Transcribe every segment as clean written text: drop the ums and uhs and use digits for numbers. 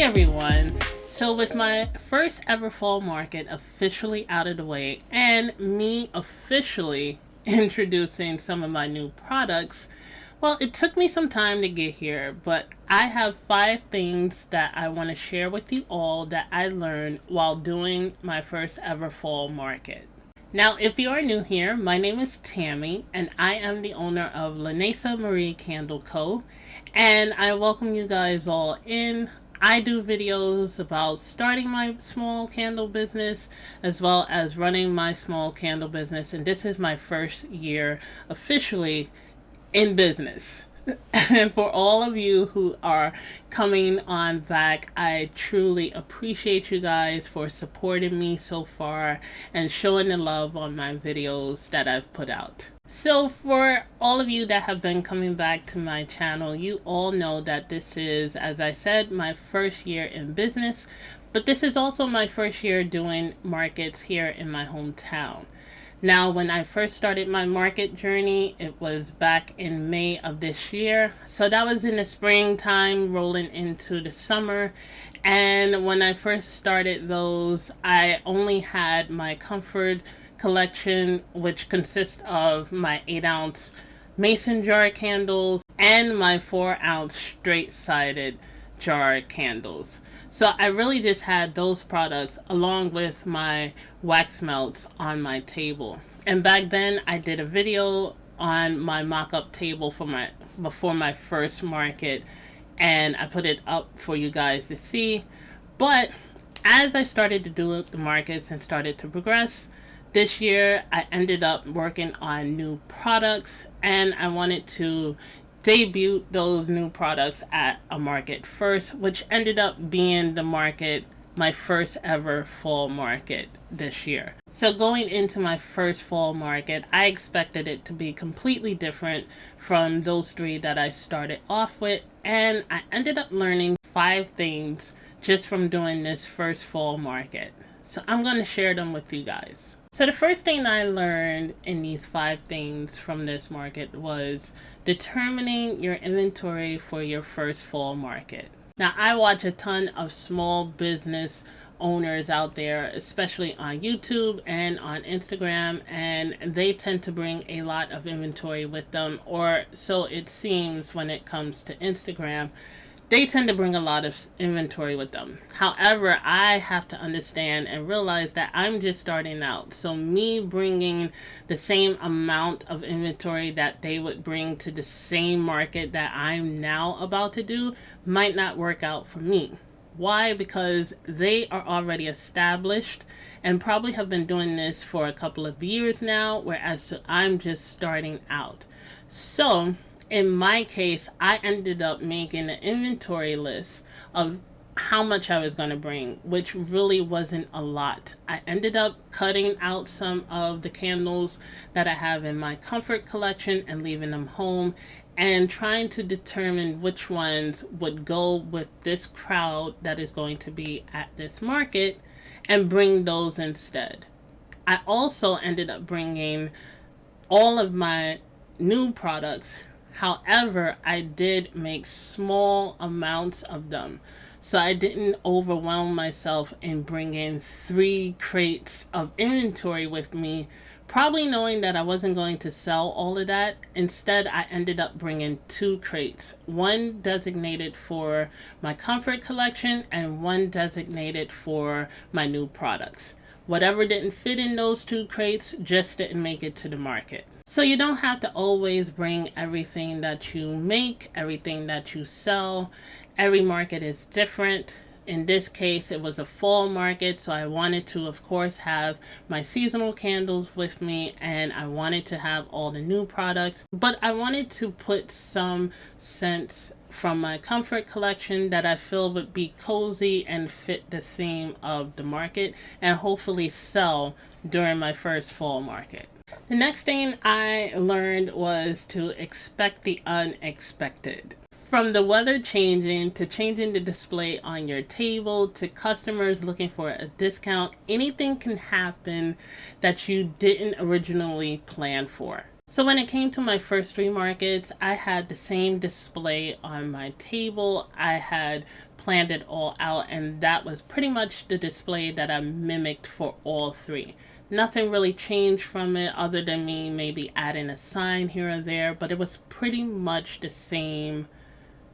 everyone. So with my first ever fall market officially out of the way and me officially introducing some of my new products, well, it took me some time to get here, but I have 5 things that I want to share with you all that I learned while doing my first ever fall market. Now, if you are new here, my name is Tammy, and I am the owner of Lanacia Marie Candle Co. And I welcome you guys all in. I do videos about starting my small candle business as well as running my small candle business, and this is my first year officially in business. And for all of you who are coming on back, I truly appreciate you guys for supporting me so far and showing the love on my videos that I've put out. So for all of you that have been coming back to my channel, you all know that this is, as I said, my first year in business, but this is also my first year doing markets here in my hometown. Now, when I first started my market journey, it was back in May of this year. So that was in the springtime rolling into the summer. And when I first started those, I only had my comfort collection, which consists of my 8-ounce mason jar candles and my 4-ounce straight-sided jar candles. So I really just had those products along with my wax melts on my table. And back then I did a video on my mock-up table before my first market, and I put it up for you guys to see. But as I started to do the markets and started to progress, this year I ended up working on new products, and I wanted to debut those new products at a market first, which ended up being the market, my first ever fall market this year. So going into my first fall market, I expected it to be completely different from those 3 that I started off with, and I ended up learning 5 things just from doing this first fall market. So I'm going to share them with you guys. So the first thing I learned in these 5 things from this market was determining your inventory for your first fall market. Now, I watch a ton of small business owners out there, especially on YouTube and on Instagram, and they tend to bring a lot of inventory with them, or so it seems when it comes to Instagram. They tend to bring a lot of inventory with them. However, I have to understand and realize that I'm just starting out. So me bringing the same amount of inventory that they would bring to the same market that I'm now about to do might not work out for me. Why? Because they are already established and probably have been doing this for a couple of years now, whereas I'm just starting out. So in my case, I ended up making an inventory list of how much I was going to bring, which really wasn't a lot. I ended up cutting out some of the candles that I have in my comfort collection and leaving them home, and trying to determine which ones would go with this crowd that is going to be at this market and bring those instead. I also ended up bringing all of my new products. However, I did make small amounts of them, so I didn't overwhelm myself in bringing 3 crates of inventory with me, probably knowing that I wasn't going to sell all of that. Instead, I ended up bringing 2 crates, one designated for my comfort collection and one designated for my new products. Whatever didn't fit in those 2 crates just didn't make it to the market. So you don't have to always bring everything that you make, everything that you sell. Every market is different. In this case, it was a fall market, so I wanted to, of course, have my seasonal candles with me, and I wanted to have all the new products, but I wanted to put some scents from my comfort collection that I feel would be cozy and fit the theme of the market, and hopefully sell during my first fall market. The next thing I learned was to expect the unexpected. From the weather changing to changing the display on your table to customers looking for a discount, anything can happen that you didn't originally plan for. So when it came to my first three markets, I had the same display on my table. I had planned it all out, and that was pretty much the display that I mimicked for all three. Nothing really changed from it other than me maybe adding a sign here or there, but it was pretty much the same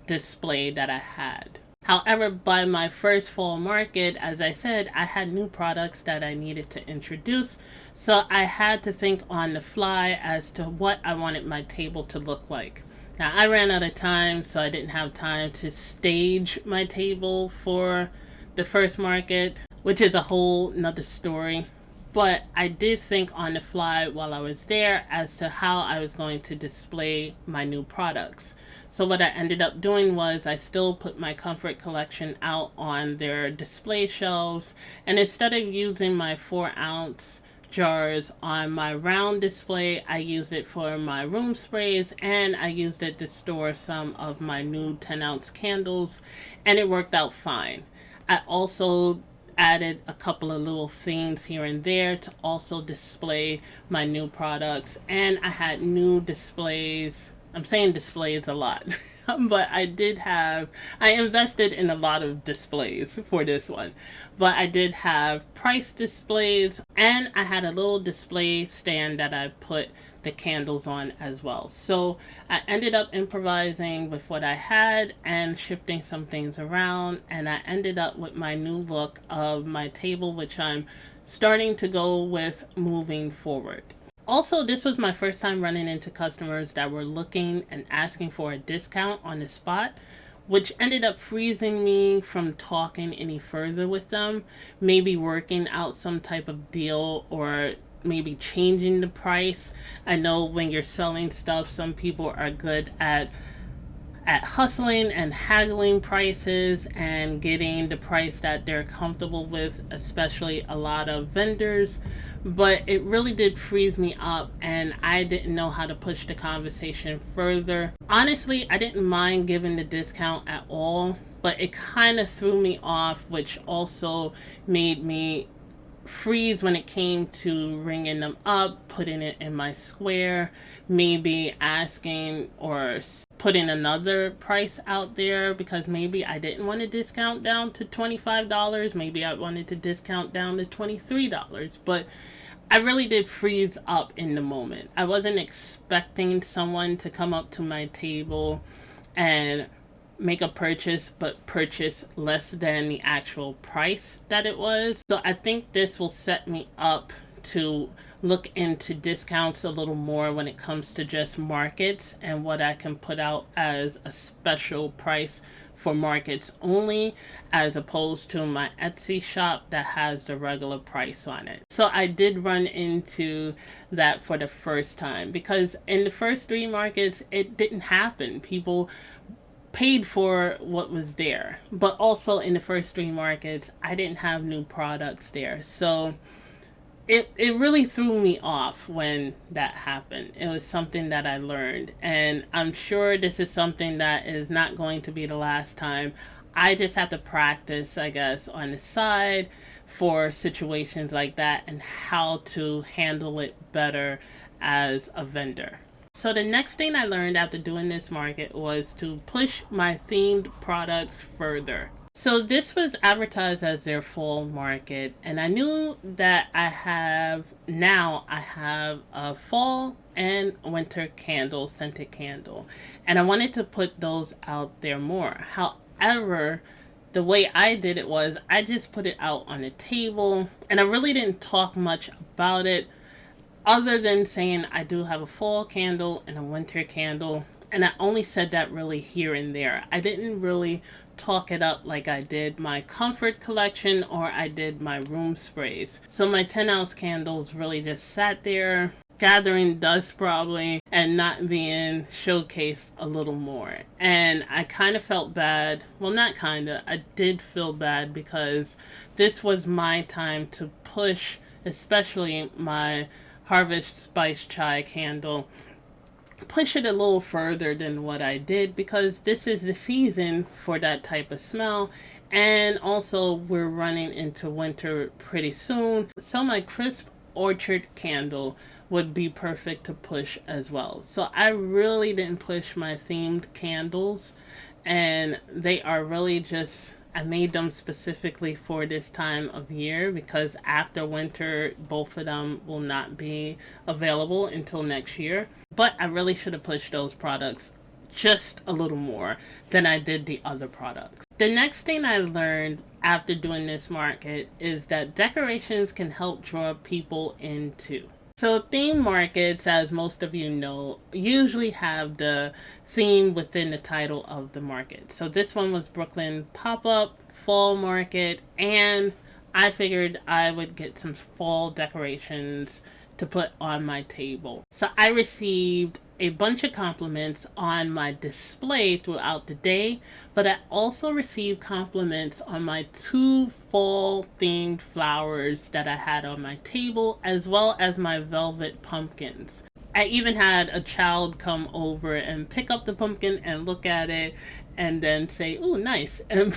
display that I had. However, by my first fall market, as I said, I had new products that I needed to introduce. So I had to think on the fly as to what I wanted my table to look like. Now, I ran out of time, so I didn't have time to stage my table for the first market, which is a whole nother story. But I did think on the fly while I was there as to how I was going to display my new products. So what I ended up doing was I still put my comfort collection out on their display shelves, and instead of using my 4-ounce jars on my round display, I used it for my room sprays, and I used it to store some of my new 10-ounce candles, and it worked out fine. I also added a couple of little themes here and there to also display my new products, and I had new displays. I'm saying displays a lot, but I invested in a lot of displays for this one. But I did have price displays, and I had a little display stand that I put the candles on as well. So I ended up improvising with what I had and shifting some things around, and I ended up with my new look of my table, which I'm starting to go with moving forward. Also, this was my first time running into customers that were looking and asking for a discount on the spot, which ended up freezing me from talking any further with them, maybe working out some type of deal or maybe changing the price. I know when you're selling stuff, some people are good at hustling and haggling prices and getting the price that they're comfortable with, especially a lot of vendors. But it really did freeze me up, and I didn't know how to push the conversation further. Honestly, I didn't mind giving the discount at all, but it kind of threw me off, which also made me freeze when it came to ringing them up, putting it in my square, maybe asking or putting another price out there because maybe I didn't want to discount down to $25. Maybe I wanted to discount down to $23. But I really did freeze up in the moment. I wasn't expecting someone to come up to my table and make a purchase but purchase less than the actual price that it was. So I think this will set me up to look into discounts a little more when it comes to just markets and what I can put out as a special price for markets only, as opposed to my Etsy shop that has the regular price on it. So I did run into that for the first time because in the first three markets it didn't happen. People paid for what was there, but also in the first three markets I didn't have new products there. So it really threw me off when that happened. It was something that I learned, and I'm sure this is something that is not going to be the last time. I just have to practice, I guess, on the side for situations like that and how to handle it better as a vendor. So the next thing I learned after doing this market was to push my themed products further. So this was advertised as their fall market, and I knew that I have a fall and winter candle, scented candle, and I wanted to put those out there more. However, the way I did it was I just put it out on the table, and I really didn't talk much about it other than saying I do have a fall candle and a winter candle, and I only said that really here and there. I didn't really talk it up like I did my comfort collection or I did my room sprays. So my 10-ounce candles really just sat there gathering dust probably and not being showcased a little more. And I kind of felt bad. Well, not kind of. I did feel bad because this was my time to push, especially my Harvest Spice Chai candle, push it a little further than what I did because this is the season for that type of smell, and also we're running into winter pretty soon. So my crisp orchard candle would be perfect to push as well. So I really didn't push my themed candles, and they are really just, I made them specifically for this time of year because after winter, both of them will not be available until next year. But I really should have pushed those products just a little more than I did the other products. The next thing I learned after doing this market is that decorations can help draw people in too. So theme markets, as most of you know, usually have the theme within the title of the market. So this one was Brooklyn Pop-Up Fall Market, and I figured I would get some fall decorations to put on my table. So I received a bunch of compliments on my display throughout the day, but I also received compliments on my 2 fall themed flowers that I had on my table, as well as my velvet pumpkins. I even had a child come over and pick up the pumpkin and look at it and then say, "Ooh, nice," and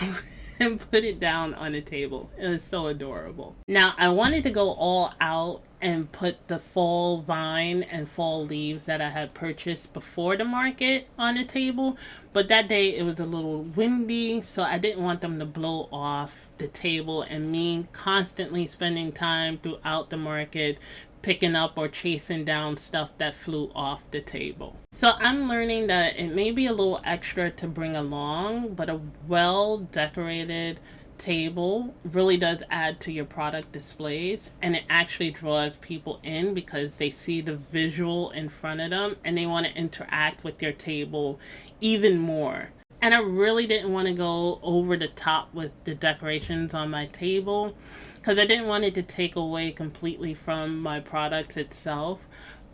put it down on the table. It was so adorable. Now, I wanted to go all out and put the fall vine and fall leaves that I had purchased before the market on the table, but that day it was a little windy, so I didn't want them to blow off the table and me constantly spending time throughout the market picking up or chasing down stuff that flew off the table. So I'm learning that it may be a little extra to bring along, but a well decorated table really does add to your product displays, and it actually draws people in because they see the visual in front of them and they want to interact with your table even more. And I really didn't want to go over the top with the decorations on my table because I didn't want it to take away completely from my products itself.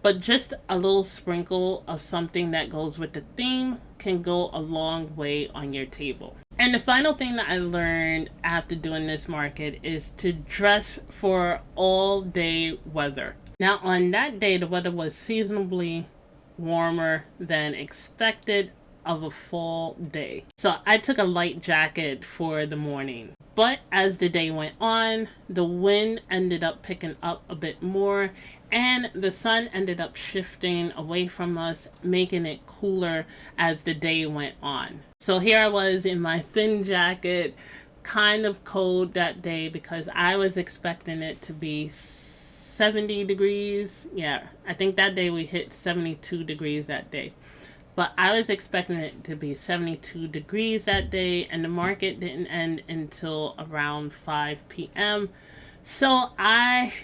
But just a little sprinkle of something that goes with the theme can go a long way on your table. And the final thing that I learned after doing this market is to dress for all day weather. Now, on that day, the weather was seasonably warmer than expected of a fall day. So I took a light jacket for the morning. But as the day went on, the wind ended up picking up a bit more and the sun ended up shifting away from us, making it cooler as the day went on. So here I was in my thin jacket, kind of cold that day because I was expecting it to be 70 degrees. Yeah, I think that day we hit 72 degrees that day. But I was expecting it to be 72 degrees that day, and the market didn't end until around 5 p.m. So I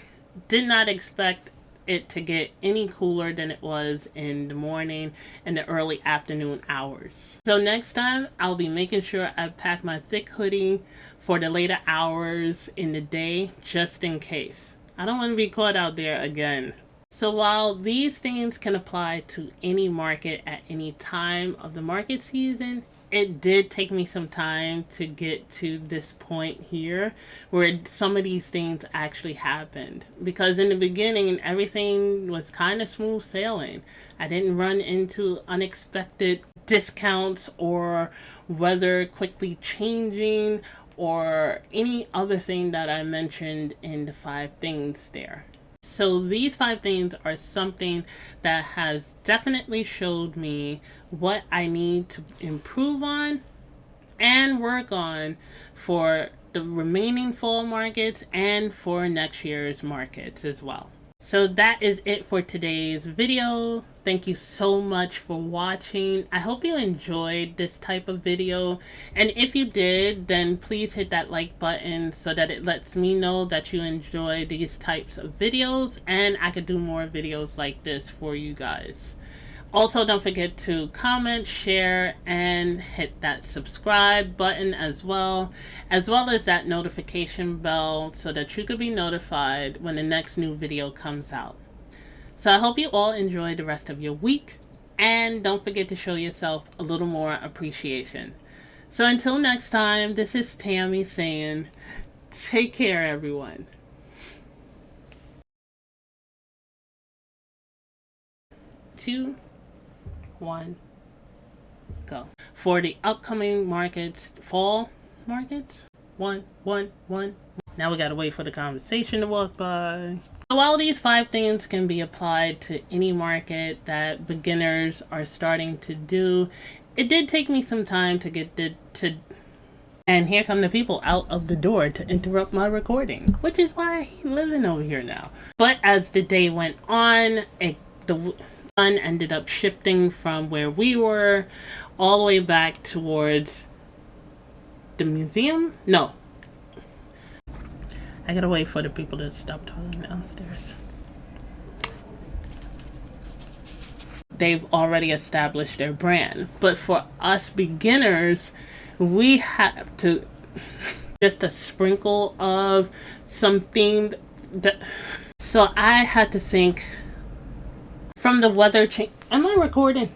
did not expect it to get any cooler than it was in the morning and the early afternoon hours. So next time, I'll be making sure I pack my thick hoodie for the later hours in the day, just in case. I don't want to be caught out there again. So while these things can apply to any market at any time of the market season, it did take me some time to get to this point here where some of these things actually happened. Because in the beginning, everything was kind of smooth sailing. I didn't run into unexpected discounts or weather quickly changing or any other thing that I mentioned in the 5 things there. So these 5 things are something that has definitely showed me what I need to improve on and work on for the remaining fall markets and for next year's markets as well. So that is it for today's video. Thank you so much for watching. I hope you enjoyed this type of video. And if you did, then please hit that like button so that it lets me know that you enjoy these types of videos and I could do more videos like this for you guys. Also, don't forget to comment, share, and hit that subscribe button as well as that notification bell so that you could be notified when the next new video comes out. So I hope you all enjoy the rest of your week, and don't forget to show yourself a little more appreciation. So until next time, this is Tammy saying, take care, everyone. 2, 1, go. For the upcoming markets, fall markets, 1, 1, 1. Now we gotta wait for the conversation to walk by. So while these 5 things can be applied to any market that beginners are starting to do, it did take me some time to get to. And here come the people out of the door to interrupt my recording, which is why I am living over here now. But as the day went on, the sun ended up shifting from where we were all the way back towards the museum. No, I gotta wait for the people to stop talking downstairs. They've already established their brand. But for us beginners, we have to just a sprinkle of some themed. So I had to think from the weather change. Am I recording?